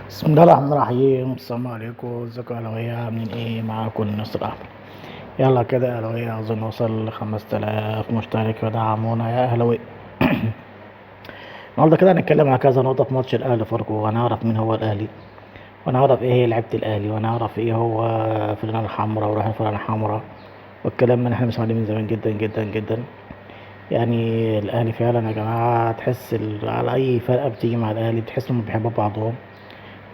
بسم الله الرحمن الرحيم. السلام عليكم، ازيكم يا اهلاوية؟ عاملين ايه؟ معاكم نصر احمد. يلا كده يا اهلاوية، عاوزين نوصل ل5000 مشترك، فدعمونا يا اهلاوية. النهارده كده هنتكلم على كذا نقطة في ماتش الاهلي فاركو، وهنعرف مين هو الاهلي، وهنعرف ايه هي لعيبة الاهلي، وهنعرف ايه هو فلان الحمراء وروح الفلانة الحمراء، والكلام من احنا مسمعين من زمان جدا جدا جدا. يعني الاهلي فعلا يا جماعة، تحس على اي فرقة بتيجي مع الاهلي بتحس انهم بيحبوا بعضهم،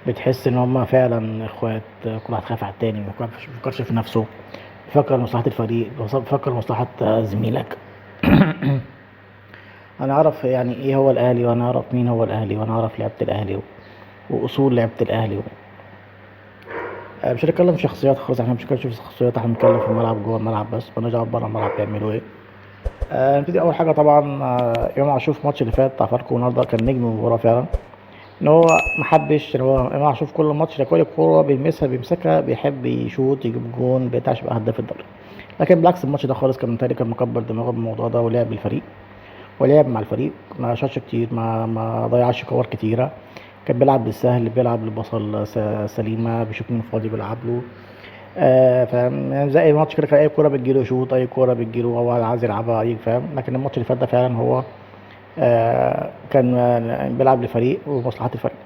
بتحس ان هما فعلا اخوات، كل واحد خايف على التاني، ما بيفكرش في نفسه، بيفكر مصلحة الفريق، بيفكر مصلحة زميلك. هنعرف يعني ايه هو الاهلي، وهنعرف مين هو الاهلي، وهنعرف لعبة الاهلي واصول لعبة الاهلي. مش هنتكلم في شخصيات خالص، احنا مش هنتكلم في شخصيات، احنا بنتكلم في الملعب، جوه الملعب بس، مالناش دعوة بره الملعب بيعملوا ايه. نبتدي اول حاجة طبعا. امام عاشور في الماتش اللي فات بتاع فاركو النهارده كان نجم المباراة فعلا. ان هو محبش، ان هو امام عاشور في كل ماتش كل الكوره بيمسكها بيحب يشوط يجيب جون، بتاع يبقى هداف الدوري. لكن بالعكس الماتش ده خالص كان متهيألي كان مكبر دماغه بالموضوع ده، ولعب بالفريق، ولعب مع الفريق، ما شاطش كتير، ما ضيعش كور كتيره، كان بيلعب بالسهل، بيلعب للبصل سليمه، بيشوف مين فاضي بيلعب له. فاهم يعني، زي اي ماتش كده، كان اي كوره بتجيله يشوط، اي كوره بتجيله هو عايز يلعبها اي، فاهم. لكن الماتش اللي فات ده فعلا هو كان بيلعب لفريق ومصلحة الفريق،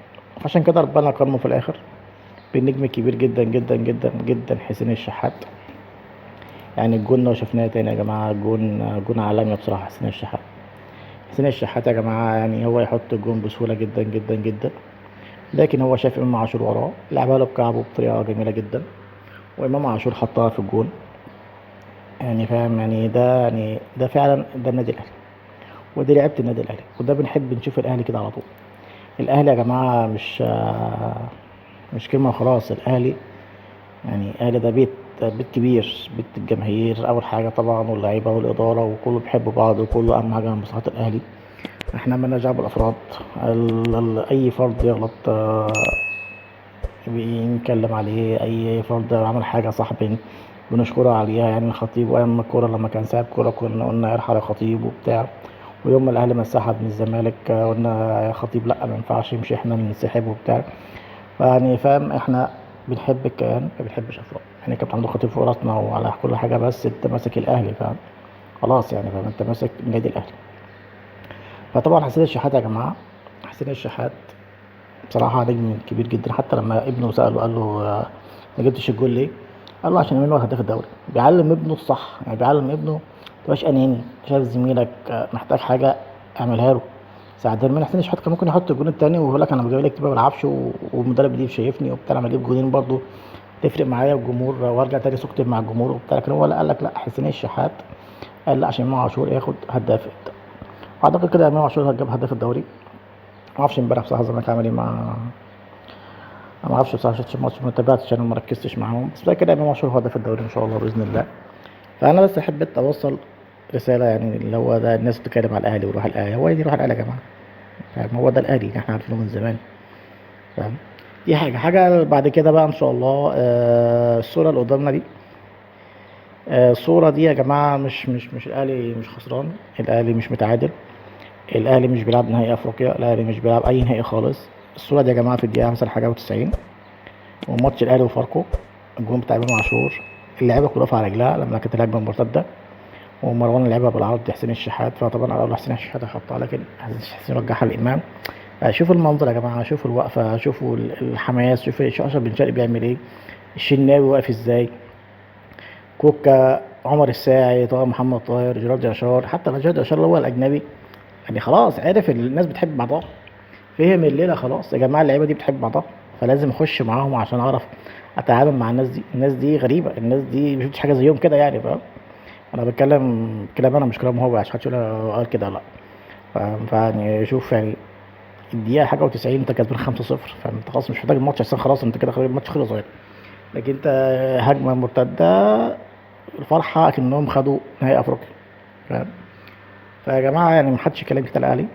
عشان كده ربنا كرمه في الآخر بالنجم الكبير جدا جدا جدا جدا حسين الشحات. يعني الجون لو شفناه تاني يا جماعة، جون عالمي بصراحة. حسين الشحات، حسين الشحات يا جماعة، يعني هو يحط الجون بسهولة جدا جدا جدا، لكن هو شاف إمام عاشور وراه لعبها له بكعبه بطريقة جميلة جدا، وإمام عاشور حطها في الجون. يعني فاهم، يعني ده فعلا ده النادي الأهلي، ودي لعيبة النادي الأهلي، وده بنحب نشوف الأهلي كده على طول. الأهلي يا جماعة مش كلمة وخلاص. الأهلي يعني أهلي ده بيت كبير، بيت الجماهير أول حاجة طبعا، واللعيبة والإدارة، وكله بيحب بعض، وكله أهم حاجة مصلحة الأهلي. احنا مالناش دعوة بالأفراد. أي فرد يغلط بنتكلم عليه، أي فرد عمل حاجة صح بنشكره عليها. يعني الخطيب وأيام الكورة لما كان ساعب كورة كنا قلنا ارحل يا خطيب وبتاع، ويوم ما الأهلي ما انسحب من الزمالك قلنا يا خطيب لأ ما ينفعش يمشي، احنا اللي ننسحب وبتاع. يعني فاهم، احنا بنحب الكيان ما بنحبش افراد. يعني كابتن عبد الخطيب فوق راسنا وعلى كل حاجه، بس انت ماسك الاهلي، فاهم. خلاص يعني، فاهم، انت ماسك النادي الاهلي. فطبعا حسين الشحات يا جماعه، حسين الشحات بصراحه نجم كبير جدا. حتى لما ابنه ساله قال له ما جبتش الجول ليه؟ قال له عشان امين هو هداف الدوري. بيعلم ابنه الصح، يعني بيعلم ابنه ما تبقاش اناني، شايف زميلك محتاج حاجه اعملها له. ساعة درمين حسين الشحات كان ممكن يحط الجون التاني ويقول لك انا جاي لك ما بلعبش والمدرب دي شايفني وبتاع، انا اجيب جونين برضو تفرق معايا الجمهور، وارجع تاني سكت مع الجمهور وبتاع. لكن هو لا، قال لك لا، حسين الشحات قال لا عشان امام عاشور ياخد هداف. اعتقد كده امام عاشور هجاب هداف الدوري. ما اعرفش امبارح بصراحه الزمالك عمل ايه ما اعرفش بصراحه، شفتش الماتش، ما تابعتش انا، ما ركزتش معاهم، بس كده امام عاشور هو هداف الدوري ان شاء الله باذن الله. فانا بس حبيت اوصل رساله، يعني اللي هو ده الناس بتتكلم على الاهلي وروح الاهلي، هو دي روح الاهلي يا جماعه، فاهم. هو ده الاهلي اللي احنا عارفينه من زمان، فاهم. دي حاجه بعد كده بقى ان شاء الله. الصوره اللي قدامنا دي، الصورة دي يا جماعة مش الأهلي مش خسران، الأهلي مش متعادل، الأهلي مش بيلعب نهائي أفريقيا، الأهلي مش بيلعب أي نهائي خالص. الصورة دي يا جماعة في الدقيقة مثلا حاجة و90، وماتش الأهلي وفاركو، الجون بتاع إمام عاشور، اللعيبة كلها واقفة على رجلها لما كانت الهجمة المرتدة، ومروان لعبها بالعرض حسين الشحات، فطبعا قالوا حسين الشحات هيحطها، لكن حسين رجعها لإمام. شوفوا المنظر يا جماعة، شوفوا الوقفة، شوفوا الحماس، شوفوا أشرف بن شرقي بيعمل إيه، الشناوي واقف إزاي، كوكا، عمر الساعي، طاهر محمد طاهر، جيرارد ياشار. حتى لو جيرارد ياشار اللي هو الاجنبي، يعني خلاص عرف الناس بتحب بعضها، فهم الليله خلاص يا جماعه اللعيبه دي بتحب بعضها، فلازم اخش معاهم عشان اعرف اتعامل مع الناس دي. الناس دي غريبه، الناس دي مش حاجه زيهم كده، يعني فاهم. انا بتكلم كلام انا، مش كلام هو، عشان محدش يقول قال كده لا. فيعني شوف يعني الدقيقه حاجه و90 انت كسبان 5-0، فانت خلاص مش محتاج الماتش عشان خلاص انت كده الماتش خلص صغير. لكن انت هجمه مرتده، الفرحه كأنهم خدوا نهائي افريقيا، فاهم. فيا جماعة يعني محدش يتكلم كده. الأهلي،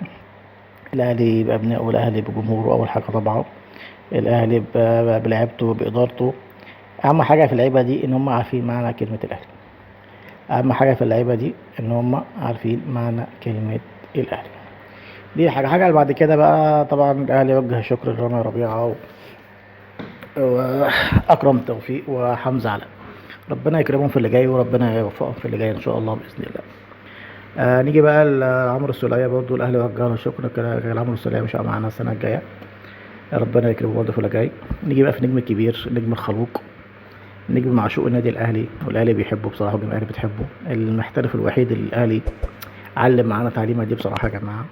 الأهلي بأبنائه، الأهلي بجمهوره أول حاجة طبعا، الأهلي بلعبته بإدارته. أهم حاجة في اللعيبة دي إن هم عارفين معنى كلمة الأهلي، أهم حاجة في اللعيبة دي إن هم عارفين معنى كلمة الأهلي. دي حاجة اللي بعد كده بقى طبعا الأهلي يوجه شكر لرامي ربيعة واكرم توفيق وحمزه علاء. ربنا يكرمهم في اللي جاي وربنا يوفقهم في اللي جاي ان شاء الله باذن الله. نيجي بقى لعمرو السولية، برضو الاهلي وجه له الشكر، كان عمرو السولية مش معانا السنه الجايه، ربنا يكرمه برضه في اللي جاي. نيجي بقى في نجم الكبير، نجم الخلوق، نجم معشوق النادي الاهلي، والاهلي بيحبه بصراحه والجماهير الاهلي بتحبه، المحترف الوحيد اللي الاهلي علم معانا تعليمه دي بصراحه يا جماعه،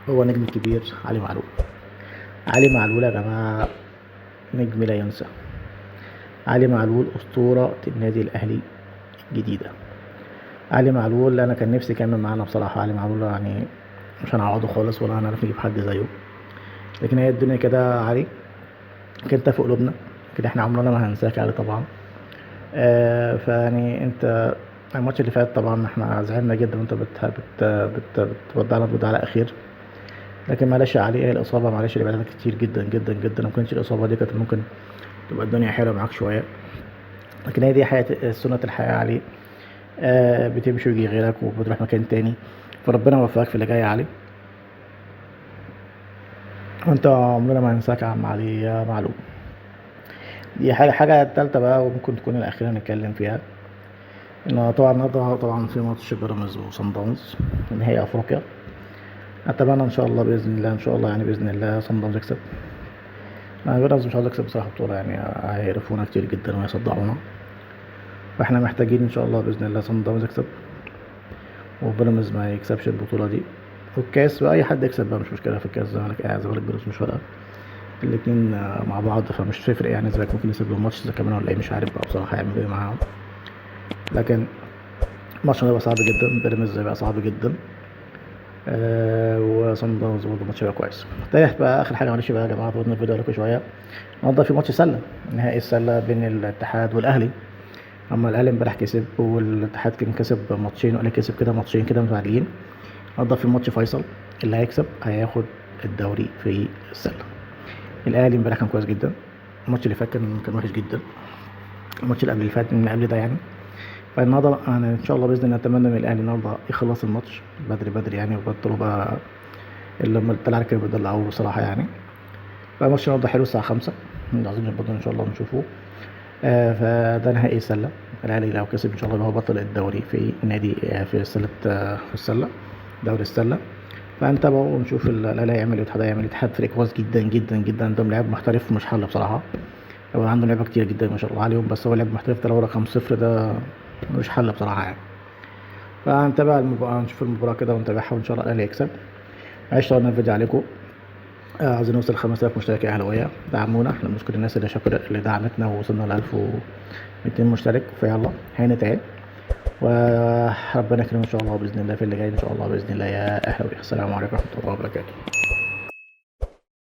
هو نجم الكبير علي معلول. علي معلول يا جماعه نجم لا ينسى. علي معلول اسطوره النادي الاهلي الجديده. علي معلول انا كان نفسي يكمل معانا بصراحه. علي معلول يعني مش هنعوضه خالص ولا هنعرف نجيب حد زيه، لكن هي الدنيا كده. علي كنت في قلوبنا كده، احنا عمرنا ما هننساك يا علي طبعا. فيعني انت الماتش اللي فات طبعا احنا زعلنا جدا وانت بتودع لنا الوداع على اخير، لكن معلش يا علي، هي الاصابه معلش اللي بعدها كتير جدا جدا جدا، لو ما كانتش الاصابه دي كانت ممكن تبقى الدنيا حلوه معاك شويه، لكن هي دي حياه، سنه الحياه يا علي. بتمشي ويجي غيرك وبتروح مكان تاني، فربنا يوفقك في اللي جاي يا علي، وانت عمرنا ما هننساك يا عم علي يا معلوم. دي حاجة التالتة بقى، وممكن تكون الأخيرة نتكلم فيها، إن طبعا النهاردة طبعا في ماتش بيراميدز وصن داونز نهائي أفريقيا. أتمنى إن شاء الله بإذن الله، إن شاء الله يعني بإذن الله صن داونز يكسب. بيراميدز مش عاوز يكسب بصراحة بطولة، يعني هيقرفونا كتير جدا وهيصدعونا، فإحنا محتاجين إن شاء الله بإذن الله صن داونز يكسب وبيراميدز ما يكسبش البطولة دي. والكاس بقى أي حد يكسب بقى مش مشكلة، في الكاس زمالك بيراميدز مش فارقة، الاتنين مع بعض، فمش تفرق يعني. الزمالك ممكن يسيب له الماتش إذا كمان ولا إيه، مش عارف بقى بصراحة هيعملوا إيه معاهم، لكن الماتش هيبقى صعب جدا. بيراميدز هيبقى صعب جدا. وصن داونز برضه ماتش هيبقى كويس. تاريخ بقى اخر حاجه معلش بقى يا جماعه، طولنا الفيديو عليكم شويه. النهارده في ماتش سله، نهائي السله بين الاتحاد والاهلي. اما الاهلي امبارح كسب والاتحاد كان كسب ماتشين، والاهلي كسب كده ماتشين كده متعادلين. النهارده في ماتش فيصل، اللي هيكسب هياخد الدوري في السله. الاهلي امبارح كان كويس جدا، الماتش اللي فات كان وحش جدا، الماتش اللي قبل اللي فات من قبل ده يعني. فالنهارده انا ان شاء الله باذن الله اتمنى من الاهلي النهارده يخلص الماتش بدري بدري يعني، ويبطلوا بقى اللي هم الطلع كانوا بيدلعوه بصراحه يعني. فالماتش النهارده حلو الساعه 5، عايزين نظبطه ان شاء الله ونشوفه. فده نهائي سله، الاهلي لو كسب ان شاء الله هو بطل الدوري في النادي، في سله، في السله، دوري السله. فنتابعه ونشوف الاهلي هيعمل ايه والاتحاد هيعمل ايه. الاتحاد فريق كويس جدا جدا جدا، عندهم لاعب محترف مش حل بصراحه، هو عندهم لعيبه كتير جدا ما شاء الله عليهم، بس هو لاعب محترف ده لو رقم صفر ده مش حل بصراحه يعني. فهنتابع المباراة، نشوف المباراة كده ونتابعها وإن شاء الله الأهلي يكسب. معلش طولنا الفيديو عليكم. عايزين نوصل 5000 مشترك يا أهلاوية، دعمونا. احنا بنشكر الناس اللي دعمتنا ووصلنا ل 1200 مشترك، فيلا هانت اهي، وربنا يكرم إن شاء الله بإذن الله في اللي جاي إن شاء الله بإذن الله يا أهلاوية. السلام عليكم ورحمة الله وبركاته.